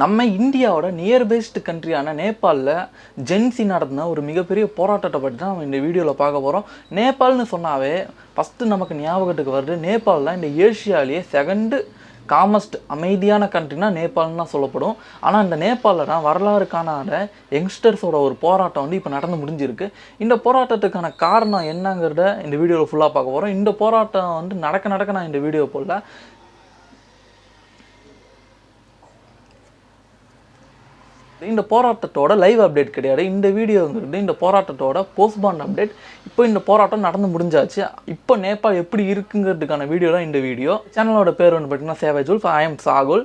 நம்ம இந்தியாவோட near best கண்ட்ரியான நேபாளில் gen Z நடத்தின ஒரு மிகப்பெரிய போராட்டத்தை பற்றி தான் நம்ம இந்த வீடியோவில் பார்க்க போகிறோம். நேபாள்னு சொன்னாவே ஃபஸ்ட்டு நமக்கு ஞாபகத்துக்கு வருது நேபாளில் இந்த ஏஷியாலேயே செகண்டு காமஸ்ட் அமைதியான கண்ட்ரினா நேபாள்னு தான் சொல்லப்படும். ஆனால் இந்த நேபாளில் தான் வரலாறு காணாத யங்ஸ்டர்ஸோட ஒரு போராட்டம் வந்து இப்போ நடந்து முடிஞ்சிருக்கு. இந்த போராட்டத்துக்கான காரணம் என்னங்கிறத இந்த வீடியோவில் ஃபுல்லாக பார்க்க போகிறோம். இந்த போராட்டம் வந்து நடக்க நான் இந்த வீடியோ போடல. இந்த போராட்டத்தோட லைவ் அப்டேட் கிடையாது. இந்த வீடியோங்கிறது இந்த போராட்டத்தோட போஸ்ட்பாண்ட் அப்டேட். இப்போ இந்த போராட்டம் நடந்து முடிஞ்சாச்சு. இப்போ நேபாள் எப்படி இருக்குங்கிறதுக்கான வீடியோ தான் இந்த வீடியோ. சேனலோட பேர் வந்து பார்த்தீங்கன்னா savage wolf. I am Shahul.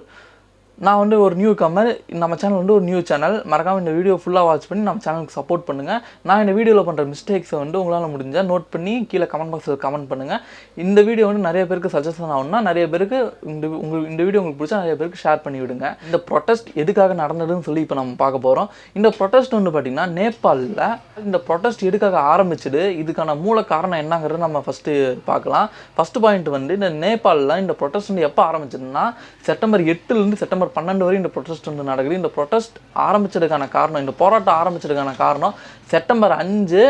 நான் வந்து ஒரு நியூ கம்மர். நம்ம சேனல் வந்து ஒரு நியூ சேனல். மறக்காமல் இந்த வீடியோ ஃபுல்லாக வாட்ச் பண்ணி நம்ம சேனலுக்கு சப்போர்ட் பண்ணுங்கள். நான் இந்த வீடியோவில் பண்ணுற மிஸ்டேக்ஸை வந்து உங்களால் முடிஞ்சால் நோட் பண்ணி கீழே கமெண்ட் பாக்ஸில் கமெண்ட் பண்ணுங்கள். இந்த வீடியோ வந்து நிறைய பேருக்கு சஜஷன் ஆகும்னா நிறைய பேருக்கு இந்த வீடியோ உங்களுக்கு பிடிச்சா நிறைய பேருக்கு ஷேர் பண்ணி விடுங்க. இந்த ப்ரொட்டஸ்ட் எதுக்காக நடந்ததுன்னு சொல்லி இப்போ நம்ம பார்க்க போகிறோம். இந்த ப்ரொட்டஸ்ட் வந்து பார்த்திங்கன்னா நேபாளில் இந்த ப்ரொட்டஸ்ட் எதுக்காக ஆரம்பிச்சுது, இதுக்கான மூல காரணம் என்னங்கிறத நம்ம ஃபஸ்ட்டு பார்க்கலாம். ஃபஸ்ட்டு பாயிண்ட் வந்து இந்த நேபாளில் இந்த ப்ரொட்டஸ்ட் வந்து எப்போ ஆரம்பிச்சதுன்னா செப்டம்பர் 8 செப்டம்பர் 12 வரை இந்த ப்ரொட்டஸ்ட் வந்து நடக்குது. இந்த ப்ரொட்டஸ்ட் ஆரம்பிச்சதுக்கான காரணம், இந்த போராட்டம் ஆரம்பிச்சதுக்கான காரணம் செப்டம்பர் 5,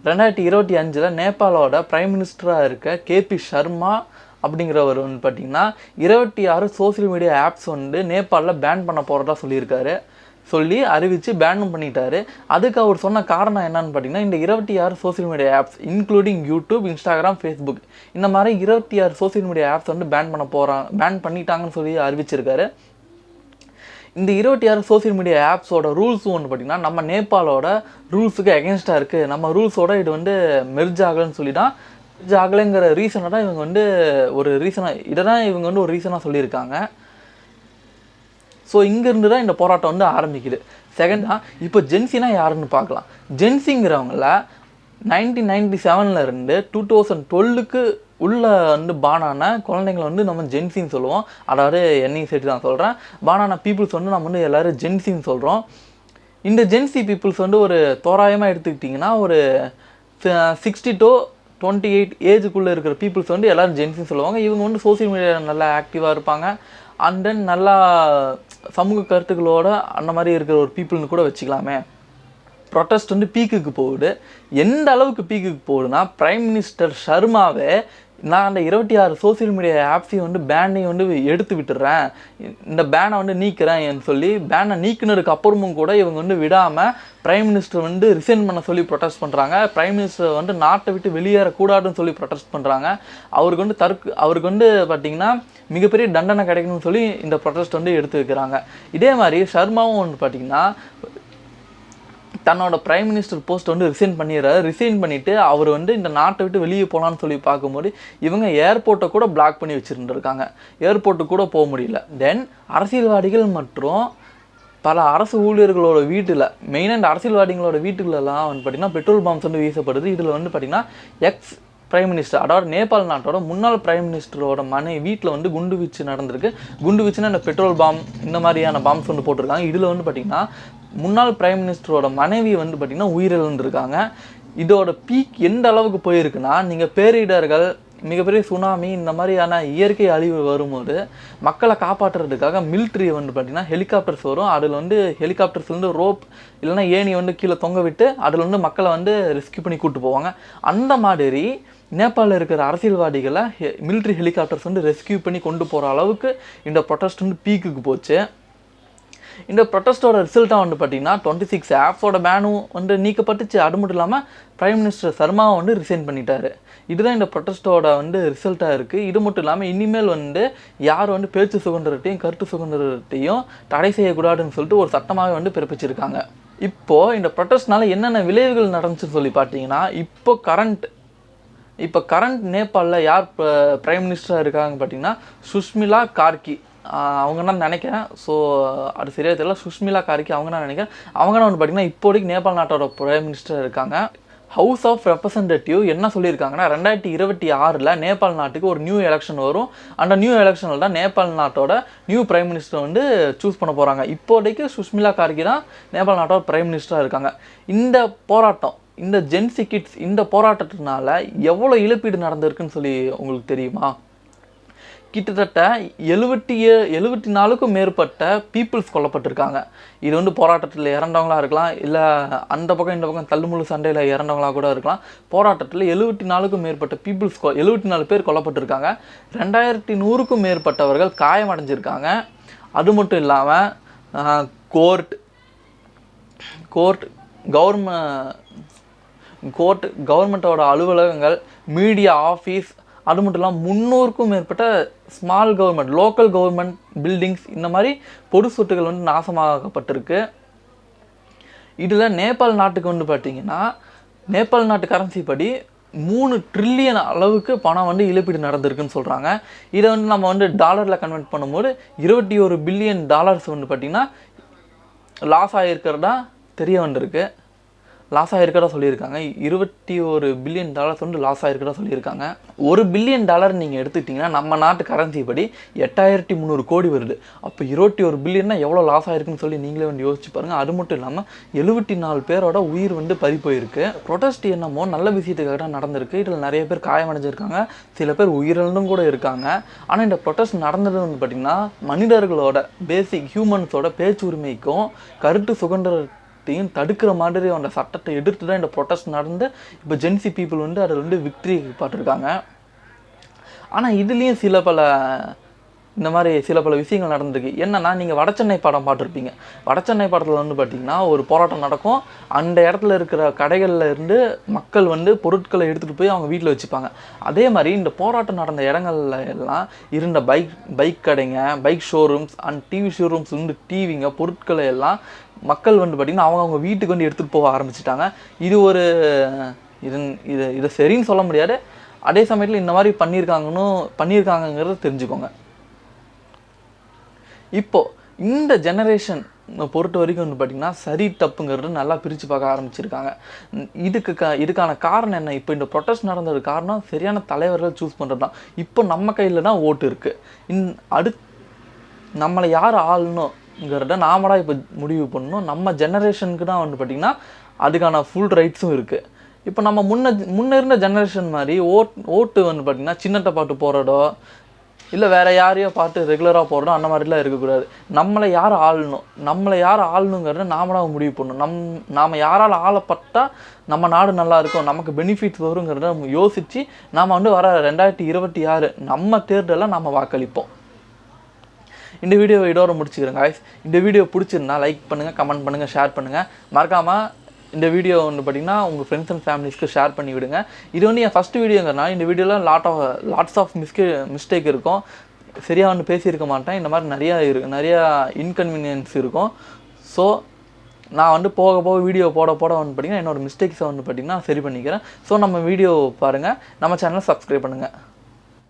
2025 நேபாளோட பிரைம் மினிஸ்டராக இருக்க KP சர்மா அப்படிங்கிறவர் வந்து பார்த்திங்கன்னா 26 சோசியல் மீடியா ஆப்ஸ் வந்து நேபாளில் பேன் பண்ண போகிறதா சொல்லி அறிவித்து பேனும் பண்ணிட்டாரு. அதுக்கு அவர் சொன்ன காரணம் என்னன்னு பார்த்தீங்கன்னா இந்த 26 social media apps including YouTube, Instagram, Facebook இந்த மாதிரி 26 சோசியல் மீடியா ஆப்ஸ் வந்து பேன் பண்ணிட்டாங்கன்னு சொல்லி அறிவிச்சிருக்காரு. இந்த 26 சோசியல் மீடியா ஆப்ஸோட ரூல்ஸும் வந்து பார்த்திங்கன்னா நம்ம நேபாளோட ரூல்ஸுக்கு அகேன்ஸ்டாக இருக்குது. நம்ம ரூல்ஸோட இது வந்து மெர்ஜ் ஆகலைன்னு சொல்லி தான் மெர்ஜ் ஆகலைங்கிற ரீசனை தான் இவங்க வந்து ஒரு ரீசனாக சொல்லியிருக்காங்க. ஸோ இங்கேருந்து தான் இந்த போராட்டம் வந்து ஆரம்பிக்குது. செகண்டாக இப்போ ஜென்சினா யாருன்னு பார்க்கலாம். ஜென்சிங்கிறவங்கள 1997 இருந்து 2012 உள்ள வந்து பானான குழந்தைங்களை வந்து நம்ம ஜென்சின்னு சொல்லுவோம். அதாவது என்னையும் சேர்த்து தான் சொல்கிறேன். பானான பீப்புள்ஸ் வந்து நம்ம வந்து எல்லோரும் ஜென்சின்னு சொல்கிறோம். இந்த ஜென்சி பீப்புள்ஸ் வந்து ஒரு தோராயமாக எடுத்துக்கிட்டிங்கன்னா ஒரு 60 to 28 ஏஜுக்குள்ளே இருக்கிற பீப்புள்ஸ் வந்து எல்லோரும் ஜென்சின்னு சொல்லுவாங்க. இவங்க வந்து சோசியல் மீடியாவில் நல்லா ஆக்டிவாக இருப்பாங்க. அண்ட் தென் நல்லா சமூக கருத்துக்களோட அந்த மாதிரி இருக்கிற ஒரு பீப்புள்னு கூட வச்சுக்கலாமே. ப்ரொட்டஸ்ட் வந்து பீக்குக்கு போகுது. எந்த அளவுக்கு பீக்குக்கு போகுதுன்னா பிரைம் மினிஸ்டர் சர்மாவே நான் அந்த 26 சோசியல் மீடியா ஆப்ஸையும் வந்து பேனையும் வந்து எடுத்து விட்டுறேன், இந்த பேனை வந்து நீக்கிறேன் சொல்லி பேனை நீக்கினதுக்கு அப்புறமும் கூட இவங்க வந்து விடாமல் பிரைம் மினிஸ்டர் வந்து ரிசைன் பண்ண சொல்லி ப்ரொட்டஸ்ட் பண்ணுறாங்க. பிரைம் மினிஸ்டர் வந்து நாட்டை விட்டு வெளியேறக்கூடாதுன்னு சொல்லி ப்ரொட்டஸ்ட் பண்ணுறாங்க. அவருக்கு வந்து பார்த்திங்கன்னா மிகப்பெரிய தண்டனை கிடைக்கணும்னு சொல்லி இந்த ப்ரொட்டஸ்ட் வந்து எடுத்து வைக்கிறாங்க. இதே மாதிரி சர்மாவும் வந்து பார்த்திங்கன்னா தன்னோட பிரைம் மினிஸ்டர் போஸ்ட் வந்து ரிசைன் பண்ணிவிட்டு அவர் வந்து இந்த நாட்டை விட்டு வெளியே போகலான்னு சொல்லி பார்க்கும்போது இவங்க ஏர்போர்ட்டை கூட பிளாக் பண்ணி வச்சுருந்துருக்காங்க. ஏர்போர்ட்டுக்கு கூட போக முடியல. தென் அரசியல்வாதிகள் மற்றும் பல அரசு ஊழியர்களோட வீட்டில், மெயினாக இந்த அரசியல்வாதிகளோட வீட்டுகளெல்லாம் வந்து பார்த்திங்கன்னா பெட்ரோல் பாம்ஸ் வந்து வீசப்படுது. இதில் வந்து பார்த்திங்கன்னா எக்ஸ் பிரைம் மினிஸ்டர், அதாவது நேபாள் நாட்டோட முன்னாள் பிரைம் மினிஸ்டரோட வீட்டில் வந்து குண்டு வீச்சு நடந்திருக்கு. குண்டு வீச்சுன்னா இந்த பெட்ரோல் பாம் இந்த மாதிரியான பாம்ஸ் வந்து போட்டிருக்காங்க. இதில் வந்து பார்த்திங்கன்னா முன்னாள் பிரைம் மினிஸ்டரோட மனைவி வந்து பார்த்திங்கன்னா உயிரிழந்திருக்காங்க. இதோட பீக் எந்த அளவுக்கு போயிருக்குன்னா, நீங்கள் பேரிடர்கள், மிகப்பெரிய சுனாமி இந்த மாதிரியான இயற்கை அழிவு வரும்போது மக்களை காப்பாற்றுறதுக்காக மிலிட்ரி வந்து பார்த்திங்கன்னா ஹெலிகாப்டர்ஸ் வரும். அதில் வந்து ஹெலிகாப்டர்ஸ்லேருந்து ரோப் இல்லைன்னா ஏணி வந்து கீழே தொங்க விட்டு அதில் வந்து மக்களை வந்து ரெஸ்கியூ பண்ணி கூப்பிட்டு போவாங்க. அந்த மாதிரி நேபாளில் இருக்கிற அரசியல்வாதிகளை மிலிட்ரி ஹெலிகாப்டர்ஸ் வந்து ரெஸ்கியூ பண்ணி கொண்டு போகிற அளவுக்கு இந்த ப்ரொட்டஸ்ட் வந்து பீக்குக்கு போச்சு. இந்த ப்ரொட்டஸ்ட்டோட ரிசல்ட்டாக வந்து பார்த்திங்கன்னா 26 ஆப்ஸோட பேனும் வந்து நீக்கப்பட்டுச்சு. அது மட்டும் இல்லாமல் பிரைம் மினிஸ்டர் சர்மாவை வந்து ரிசைன் பண்ணிட்டாரு. இதுதான் இந்த ப்ரொட்டஸ்ட்டோட வந்து ரிசல்ட்டாக இருக்குது. இது மட்டும் இல்லாமல் இனிமேல் வந்து யார் வந்து பேச்சு சுதந்திரத்தையும் கருத்து சுதந்திரத்தையும் தடை செய்யக்கூடாதுன்னு சொல்லிட்டு ஒரு சட்டமாகவே வந்து பிறப்பிச்சிருக்காங்க. இப்போது இந்த ப்ரொட்டஸ்ட்னால என்னென்ன விளைவுகள் நடந்துச்சுன்னு சொல்லி பார்த்தீங்கன்னா, இப்போ கரண்ட் நேபாளில் யார் பிரைம் மினிஸ்டராக இருக்காங்க பார்த்திங்கன்னா சுஷ்மிலா கார்கி அவங்க தான் நினைக்கிறேன். ஸோ அது சரியாக தெரியல. சுஷ்மிலா கார்கி அவங்க தான் நினைக்கிறேன். அவங்க தான் வந்து பார்த்திங்கன்னா இப்போதைக்கு நேபாள் நாட்டோட பிரைம் மினிஸ்டர் இருக்காங்க. ஹவுஸ் ஆஃப் ரெப்ரசன்டேட்டிவ் என்ன சொல்லியிருக்காங்கன்னா 2026 நேபாள் நாட்டுக்கு ஒரு நியூ எலெக்ஷன் வரும். அந்த நியூ எலெக்ஷனில் தான் நேபாள் நாட்டோட நியூ பிரைம் மினிஸ்டர் வந்து சூஸ் பண்ண போகிறாங்க. இப்போதைக்கு சுஷ்மிலா கார்கி தான் நேபாள் நாட்டோட பிரைம் மினிஸ்டராக இருக்காங்க. இந்த போராட்டம், இந்த ஜென்சி கிட்ஸ் இந்த போராட்டத்தினால எவ்வளோ இழப்பீடு நடந்திருக்குன்னு சொல்லி உங்களுக்கு தெரியுமா? கிட்டத்தட்ட 74க்கும் மேற்பட்ட பீப்புள்ஸ் கொல்லப்பட்டிருக்காங்க. இது வந்து போராட்டத்தில் இறந்தவங்களா இருக்கலாம், இல்லை அந்த பக்கம் இந்த பக்கம் தள்ளுமுள்ளு சண்டையில் இறந்தவங்களா கூட இருக்கலாம். போராட்டத்தில் 74க்கும் மேற்பட்ட 74 பேர் கொல்லப்பட்டிருக்காங்க. 2100க்கும் மேற்பட்டவர்கள் காயமடைஞ்சிருக்காங்க. அது மட்டும் இல்லாமல் கவர்மெண்ட்டோட அலுவலகங்கள், மீடியா ஆஃபீஸ், அது மட்டும் இல்லாமல் 300க்கும் மேற்பட்ட small government, local government buildings, இந்த மாதிரி பொது சொத்துக்கள் வந்து நாசமாகப்பட்டிருக்கு. இதில் நேபாள் நாட்டுக்கு வந்து பார்த்திங்கன்னா, நேபாள் நாட்டு கரன்சி படி 3 ட்ரில்லியன் அளவுக்கு பணம் வந்து இழப்பீடு நடந்திருக்குன்னு சொல்கிறாங்க. இதை வந்து நம்ம வந்து டாலரில் கன்வெர்ட் பண்ணும்போது 21 பில்லியன் டாலர்ஸ் வந்து பார்த்திங்கன்னா லாஸ் ஆகிருக்கிறதா தெரிய வந்திருக்கு. லாஸ் ஆகிருக்கிறதா சொல்லியிருக்காங்க. 21 பில்லியன் டாலர்ஸ் வந்து லாஸ் ஆகிருக்கிறதா சொல்லியிருக்காங்க. $1 பில்லியன் நீங்கள் எடுத்துக்கிட்டிங்கன்னா நம்ம நாட்டு கரன்சி படி 8300 கோடி வருது. அப்போ 21 பில்லியன்னா எவ்வளோ லாஸ் ஆகிருக்குன்னு சொல்லி நீங்களே வந்து யோசிச்சு பாருங்கள். அது மட்டும் இல்லாமல் 74 பேரோட உயிர் வந்து பறி போயிருக்கு. ப்ரொடெஸ்ட் என்னமோ நல்ல விஷயத்துக்காக தான் நடந்திருக்கு. இதில் நிறைய பேர் காயமடைஞ்சிருக்காங்க, சில பேர் உயிரிழந்தும் கூட இருக்காங்க. ஆனால் இந்த ப்ரொடெஸ்ட் நடந்தது வந்து பார்த்திங்கன்னா மனிதர்களோட பேசிக் ஹியூமன்ஸோட பேச்சுரிமைக்கும் கருத்து சுதந்திரத்தையும் தடுக்கிற மாதிரி அந்த சட்டத்தை எதிர்த்து தான் இந்த ப்ரொடெஸ்ட் நடந்து இப்போ ஜென்சி பீப்புள் வந்து அதில் வந்து விக்ட்ரி பார்த்துருக்காங்க. ஆனால் இதுலேயும் இந்த மாதிரி சில பல விஷயங்கள் நடந்திருக்கு. என்னன்னா, நீங்கள் வடசென்னை படம் பார்த்துருப்பீங்க. வடசென்னை படத்தில் வந்து பார்த்திங்கன்னா ஒரு போராட்டம் நடக்கும். அந்த இடத்துல இருக்கிற கடைகளில் இருந்து மக்கள் வந்து பொருட்களை எடுத்துகிட்டு போய் அவங்க வீட்டில் வச்சுப்பாங்க. அதே மாதிரி இந்த போராட்டம் நடந்த இடங்கள்ல எல்லாம் இருந்த பைக் கடைங்க, bike showrooms and TV showrooms வந்து டிவிங்க, பொருட்களை எல்லாம் மக்கள் வந்து பார்த்திங்கன்னா அவங்க வீட்டுக்கு வந்து எடுத்துகிட்டு போக ஆரம்பிச்சிட்டாங்க. இதை சரின்னு சொல்ல முடியாது. அதே சமயத்தில் இந்த மாதிரி பண்ணியிருக்காங்கிறத தெரிஞ்சுக்கோங்க. இப்போது இந்த ஜெனரேஷன் பொறுத்த வரைக்கும் வந்து பார்த்திங்கன்னா சரி தப்புங்கிறது நல்லா பிரித்து பார்க்க ஆரம்பிச்சிருக்காங்க. இதுக்கான காரணம் என்ன? இப்போ இந்த ப்ரொட்டஸ்ட் நடந்தது காரணம் சரியான தலைவர்கள் சூஸ் பண்ணுறது தான். இப்போ நம்ம கையில் தான் ஓட்டு இருக்குது. நம்மளை யார் ஆளணுங்கிறத நாமளாக இப்போ முடிவு பண்ணணும். நம்ம ஜெனரேஷனுக்கு தான் வந்து பார்த்திங்கன்னா அதுக்கான ஃபுல் ரைட்ஸும் இருக்குது. இப்போ நம்ம முன்ன இருந்த ஜெனரேஷன் மாதிரி ஓட்டு வந்து பார்த்திங்கன்னா சின்னத்தை பாட்டு போகிறதோ இல்லை வேறு யாரையோ பார்த்து ரெகுலராக போகிறோம் அந்த மாதிரிலாம் இருக்கக்கூடாது. நம்மளை யார் ஆளணுங்கிறத நாமளாக முடிவு பண்ணணும். நாம் யாரால் ஆளப்பட்டால் நம்ம நாடு நல்லா இருக்கும், நமக்கு பெனிஃபிட்ஸ் வருங்கிறத யோசித்து நாம் வந்து வர 2026 நம்ம தேர்தலில் நம்ம வாக்களிப்போம். இந்த வீடியோ இதோட முடிச்சுக்கிறேன் guys. இந்த வீடியோ பிடிச்சிருந்தா லைக் பண்ணுங்கள், கமெண்ட் பண்ணுங்கள், ஷேர் பண்ணுங்கள். மறக்காமல் இந்த வீடியோ வந்து பார்த்திங்கன்னா உங்கள் ஃப்ரெண்ட்ஸ் அண்ட் ஃபேமிலிஸ்க்கு ஷேர் பண்ணி விடுங்க. இது வந்து என் ஃபஸ்ட் வீடியோங்கிறனால இந்த வீடியோவில் லாட்ஸ் ஆஃப் மிஸ்டேக் இருக்கும். சரியாக வந்து பேசியிருக்க மாட்டேன். இந்த மாதிரி நிறையா இன்கன்வீனியன்ஸ் இருக்கும். ஸோ நான் வந்து போக வீடியோ போட வந்து பார்த்திங்கன்னா என்னோடய மிஸ்டேக்ஸை வந்து பார்த்திங்கன்னா சரி பண்ணிக்கிறேன். ஸோ நம்ம வீடியோ பாருங்கள், நம்ம சேனலை சப்ஸ்கிரைப் பண்ணுங்கள்.